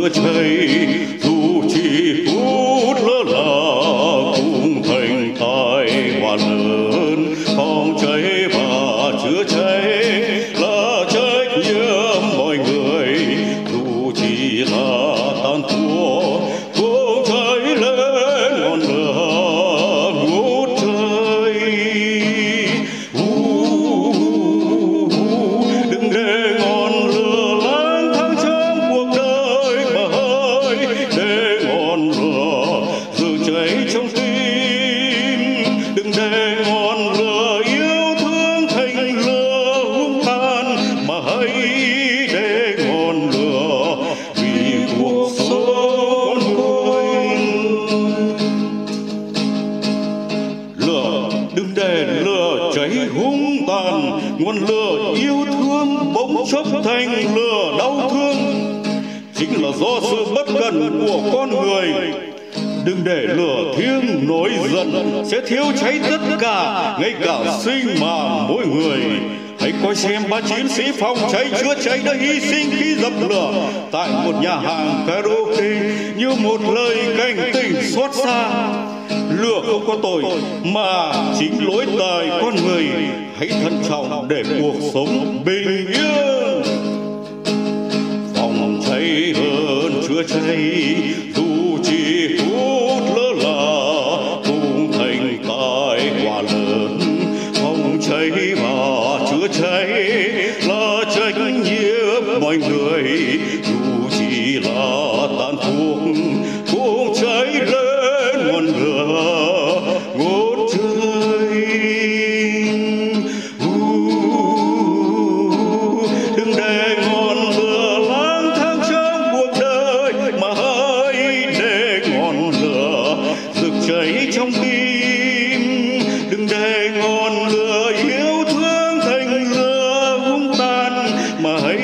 chữa cháy, dù chỉ phút lơ là cũng thành tai họa lớn. Phòng cháy và chữa cháy là trách nhiệm mọi người, dù chỉ là tàn thuốc cũng cháy lên ngọn lửa ngút trời. Đừng để ngọn lửa lang thang trong cuộc đời mà hỡi, để ngọn lửa rực cháy trong tim. Đừng để ngọn lửa yêu thương thành lửa hung tàn, mà hãy để ngọn lửa vì cuộc sống con người. Lửa, đừng để lửa cháy hung tàn, ngọn lửa yêu thương bỗng chốc thành lửa đau thương, chính là do sự bất cẩn của con người. Đừng để lửa thiêng nổi giận sẽ thiêu cháy tất cả, ngay cả sinh mạng mỗi người. Hãy coi xem ba chiến sĩ phòng cháy chữa cháy đã hy sinh khi dập lửa tại một nhà hàng karaoke như một lời cảnh tỉnh xót xa. Lửa không có tội mà chính lỗi tại con người. Hãy thận trọng để cuộc sống bình yên. Phòng cháy hơn chữa cháy, dù chỉ phút lơ là cũng thành tai họa lớn. Phòng cháy và chữa cháy là trách nhiệm mọi người, dù chỉ là tàn thuốc cũng cháy lên ngọn lửa ngút trời. Đừng để ngọn lửa lang thang trong cuộc đời, mà hãy để ngọn lửa rực cháy trong tim. Đừng để ngọn lửa yêu thương thành lửa hung tàn, mà hãy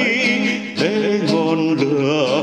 để ngọn lửa